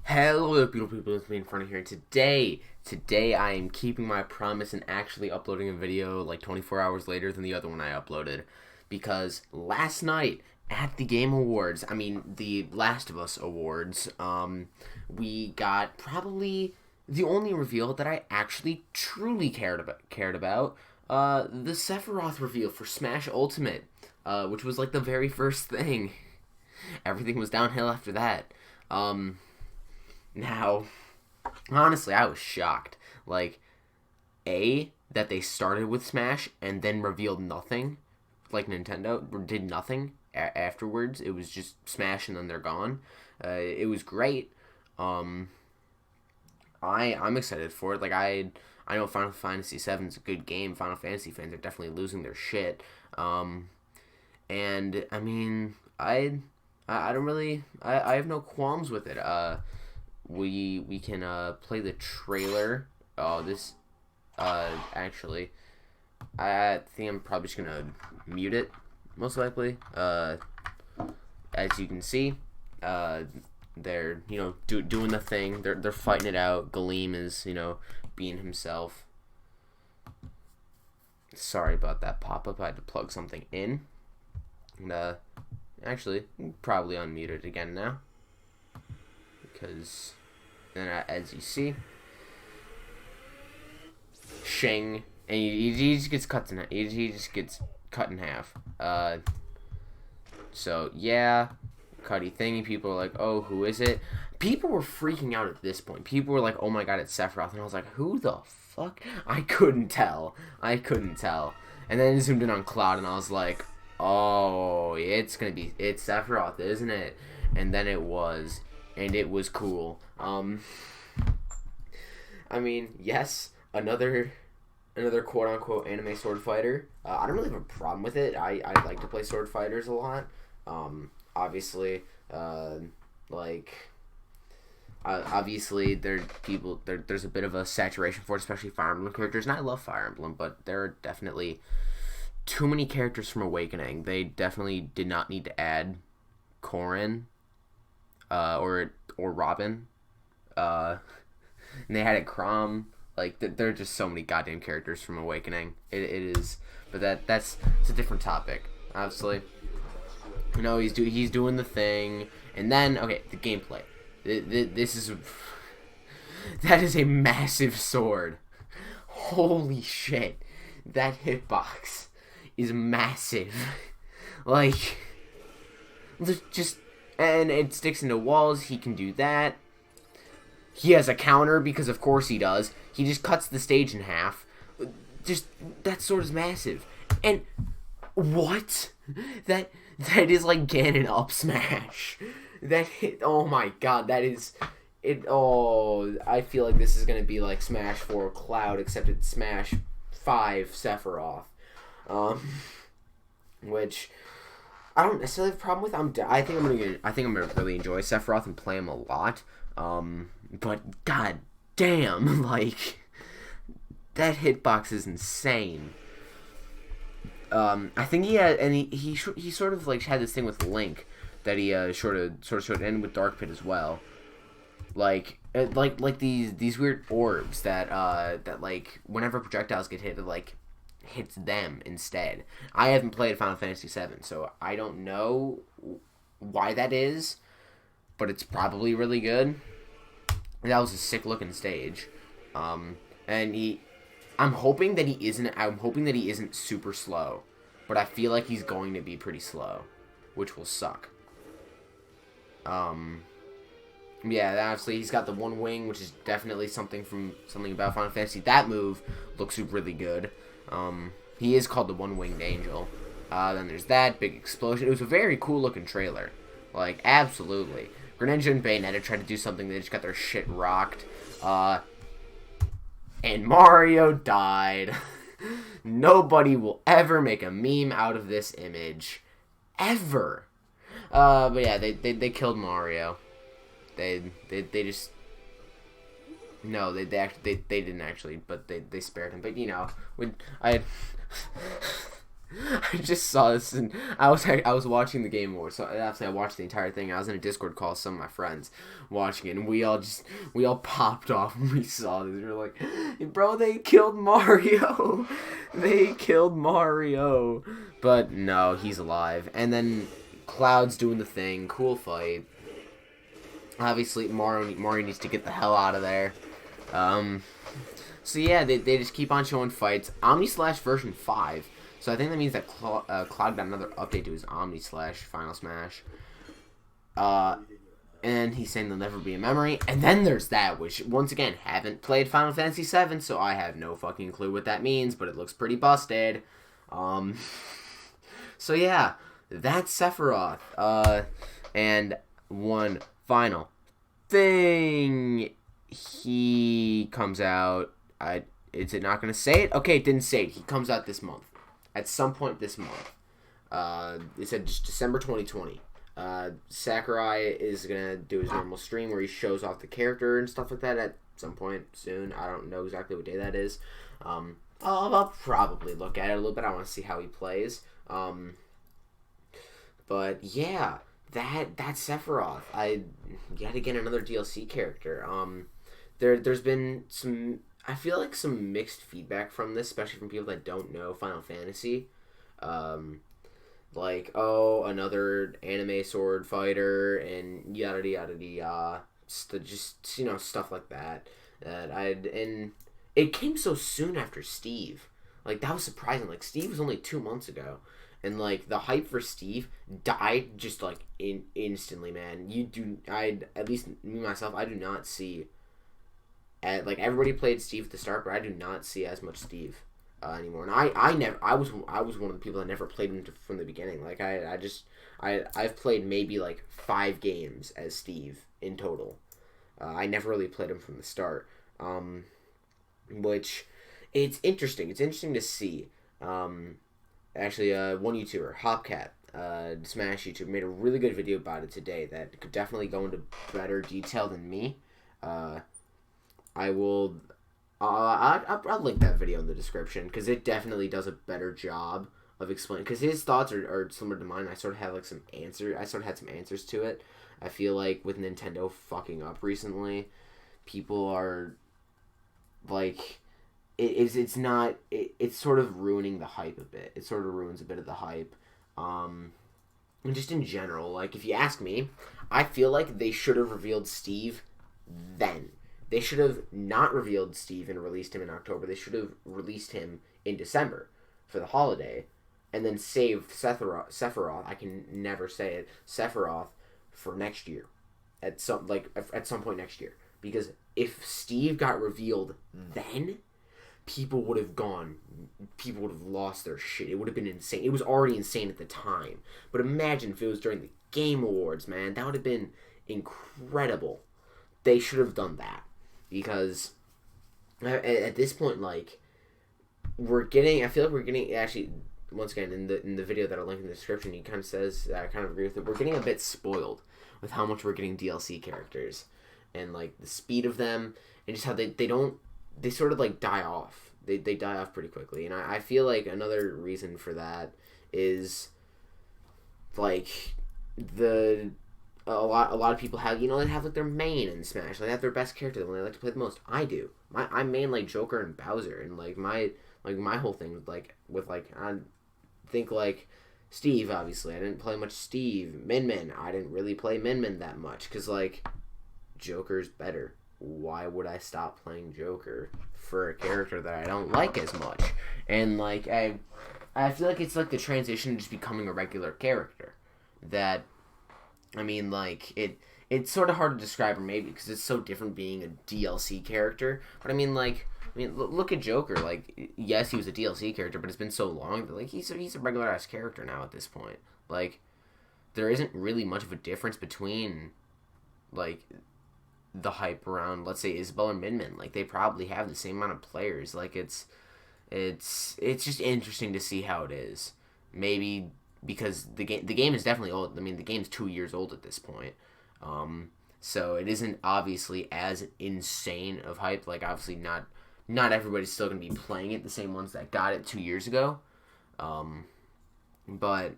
Hello, beautiful people. It's me in front of here. Today I am keeping my promise and actually uploading a video like 24 hours later than the other one I uploaded, because last night at the Game Awards, the Last of Us Awards, we got probably the only reveal that I actually truly cared about, the Sephiroth reveal for Smash Ultimate, which was like the very first thing. Everything was downhill after that. Now, honestly, I was shocked. Like, that they started with Smash and then revealed nothing. Like Nintendo did nothing afterwards. It was just Smash and then they're gone. It was great. I'm excited for it. Like, I know Final Fantasy VII is a good game. Final Fantasy fans are definitely losing their shit. And I don't really I have no qualms with it. We can play the trailer. This actually, I think I'm probably just gonna mute it, most likely. As you can see, they're doing the thing. They're fighting it out. Galeem is being himself. Sorry about that pop up. I had to plug something in. And actually, probably unmute it again now, because then as you see, Shang, and he just gets cut in half. He just gets cut in half. So yeah, Cuddy thingy. People are like, oh, who is it? People were freaking out at this point. People were like, oh my god, it's Sephiroth. And I was like, who the fuck? I couldn't tell. And then it zoomed in on Cloud, and I was like, oh, it's Sephiroth, isn't it? And then it was, and it was cool. Yes, another quote unquote anime sword fighter. I don't really have a problem with it. I like to play sword fighters a lot. Obviously, there's a bit of a saturation for it, especially Fire Emblem characters, and I love Fire Emblem, but there are definitely too many characters from Awakening. They definitely did not need to add Corrin, or Robin, and they had it Chrom. Like, there are just so many goddamn characters from Awakening. It is, but that's it's a different topic. Obviously, he's doing the thing, and then the gameplay. This is that is a massive sword. Holy shit, that hitbox is massive. Like, just, and it sticks into walls. He can do that. He has a counter, because of course he does. He just cuts the stage in half. Just, that sword is massive. And what? That is like Ganon up smash. That hit, oh my god, that is it. Oh, I feel like this is gonna be like Smash 4 Cloud, except it's Smash 5 Sephiroth. Which I don't necessarily have a problem with. I think I'm gonna really enjoy Sephiroth and play him a lot. But god damn, like, that hitbox is insane. I think he had, and he sort of like had this thing with Link that he sort of and with Dark Pit as well. Like these weird orbs that like whenever projectiles get hit, it like hits them instead. I haven't played Final Fantasy VII, so I don't know why that is, but it's probably really good. That was a sick looking stage. And I'm hoping that he isn't super slow, but I feel like he's going to be pretty slow, which will suck. Yeah, obviously he's got the one wing, which is definitely something about Final Fantasy. That move looks really good. He is called the one-winged angel. Then there's that big explosion. It was a very cool looking trailer. Like, absolutely. Greninja and Bayonetta tried to do something, they just got their shit rocked. And Mario died. Nobody will ever make a meme out of this image. Ever. But yeah, they killed Mario. They just... No, they didn't actually, but they spared him. But, I just saw this, and I was watching the Game Awards, so obviously I watched the entire thing. I was in a Discord call with some of my friends watching it, and we all popped off when we saw this. We were like, bro, they killed Mario. They killed Mario. But no, he's alive. And then Cloud's doing the thing. Cool fight. Obviously, Mario needs to get the hell out of there. So yeah, they just keep on showing fights. Omni Slash version 5. So I think that means that Cloud got another update to his Omni Slash Final Smash. And he's saying there'll never be a memory. And then there's that, which, once again, haven't played Final Fantasy VII, so I have no fucking clue what that means, but it looks pretty busted. So yeah, that's Sephiroth. And one final thing. He comes out. Is it not going to say it? Okay, it didn't say it. He comes out this month. At some point this month. It said just December 2020. Sakurai is going to do his normal stream where he shows off the character and stuff like that at some point soon. I don't know exactly what day that is. I'll probably look at it a little bit. I want to see how he plays. But yeah, that's Sephiroth. Yet again, another DLC character. There's been some... I feel like some mixed feedback from this, especially from people that don't know Final Fantasy. Like, oh, another anime sword fighter, and yada yada yada. Just, you know, stuff like that. And it came so soon after Steve. Like, that was surprising. Like, Steve was only 2 months ago. And, like, the hype for Steve died just, like, instantly, man. At least me, myself, I do not see... like, everybody played Steve at the start, but I do not see as much Steve anymore. And I was one of the people that never played him from the beginning. Like, I've played maybe like 5 games as Steve in total. I never really played him from the start. Which it's interesting. It's interesting to see. Actually, one YouTuber, Hopcat, Smash YouTube, made a really good video about it today that could definitely go into better detail than me. I'll link that video in the description because it definitely does a better job of explaining. Because his thoughts are similar to mine. I sort of have like some answers. I sort of had some answers to it. I feel like with Nintendo fucking up recently, people are like, it's sort of ruining the hype a bit. It sort of ruins a bit of the hype. And just in general, like if you ask me, I feel like they should have revealed Steve then. They should have not revealed Steve and released him in October. They should have released him in December for the holiday, and then saved Sephiroth. I can never say it. Sephiroth for next year, at some point next year. Because if Steve got revealed then, people would have lost their shit. It would have been insane. It was already insane at the time. But imagine if it was during the Game Awards, man. That would have been incredible. They should have done that. Because at this point, like, I feel like we're getting, actually, once again, in the video that I'll link in the description, he kind of says, I kind of agree with it, we're getting a bit spoiled with how much we're getting DLC characters. And, like, the speed of them, and just how they sort of, like, die off. They die off pretty quickly. And I feel like another reason for that is, like, a lot of people have, they have like their main in Smash. They have their best character, the one they like to play the most. I do. I main like Joker and Bowser, and like my whole thing with I think like Steve. Obviously, I didn't play much Steve. Min. I didn't really play Min that much because like Joker's better. Why would I stop playing Joker for a character that I don't like as much? And like I feel like it's like the transition to just becoming a regular character that. I mean, like, it's sort of hard to describe, or maybe because it's so different being a DLC character. But I mean, look at Joker. Like, yes, he was a DLC character, but it's been so long that like he's a regular ass character now at this point. Like, there isn't really much of a difference between like the hype around, let's say, Isabelle or Min. Like, they probably have the same amount of players. Like, it's just interesting to see how it is. Maybe. Because the game is definitely old. I mean, the game's 2 years old at this point. So it isn't obviously as insane of hype. Like, obviously not everybody's still going to be playing it. The same ones that got it 2 years ago. But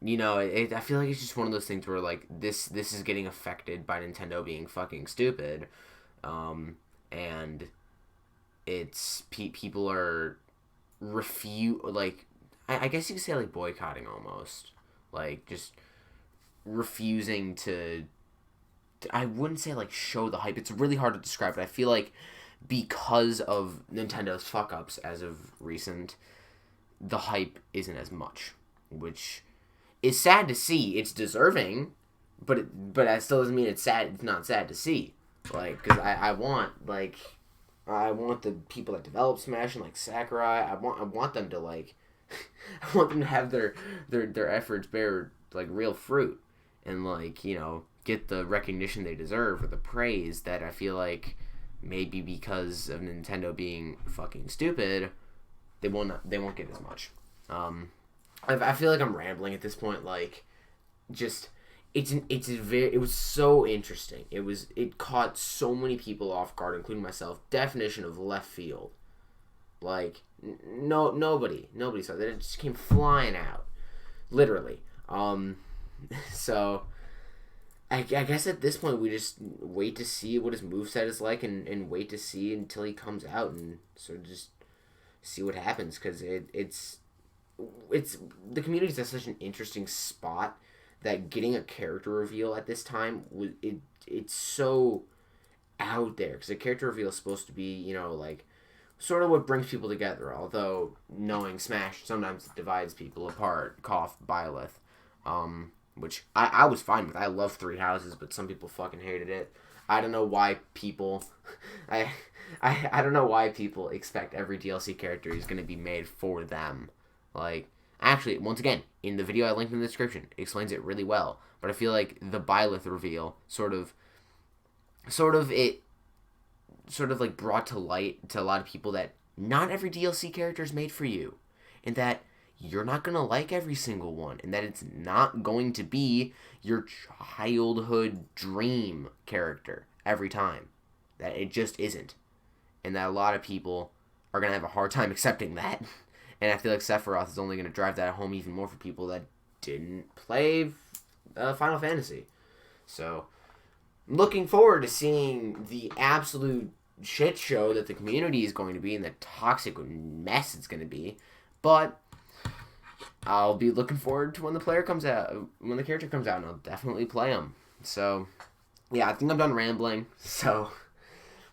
I feel like it's just one of those things where like this is getting affected by Nintendo being fucking stupid, and it's people are I guess you could say like boycotting almost, like just refusing to. I wouldn't say like show the hype. It's really hard to describe, but I feel like because of Nintendo's fuck ups as of recent, the hype isn't as much, which is sad to see. It's deserving, but that still doesn't mean it's sad. It's not sad to see, like because I want the people that develop Smash and like Sakurai. I want them to like I want them to have their efforts bear like real fruit and like get the recognition they deserve or the praise that I feel like maybe because of Nintendo being fucking stupid they won't get as much. I feel like I'm rambling at this point. Like, just it was so interesting. It caught so many people off guard, including myself. Definition of left field. Like nobody saw that. It just came flying out, literally. So I guess at this point we just wait to see what his moveset is like and wait to see until he comes out and sort of just see what happens because it's the community's at such an interesting spot that getting a character reveal at this time it's so out there because a character reveal is supposed to be like sort of what brings people together, although knowing Smash sometimes divides people apart. Cough Byleth, which I was fine with. I love Three Houses, but some people fucking hated it. I don't know why people I don't know why people expect every DLC character is going to be made for them. Like, actually, once again, in the video I linked in the description, it explains it really well. But I feel like the Byleth reveal sort of like brought to light to a lot of people that not every DLC character is made for you, and that you're not gonna like every single one, and that it's not going to be your childhood dream character every time. That it just isn't, and that a lot of people are gonna have a hard time accepting that. And I feel like Sephiroth is only going to drive that home even more for people that didn't play Final Fantasy. So, I'm looking forward to seeing the absolute shit show that the community is going to be and the toxic mess it's going to be. But I'll be looking forward to when the character comes out, and I'll definitely play him. So, yeah, I think I'm done rambling. So,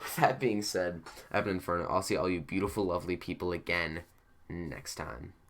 with that being said, I've been Inferno. I'll see all you beautiful, lovely people again next time.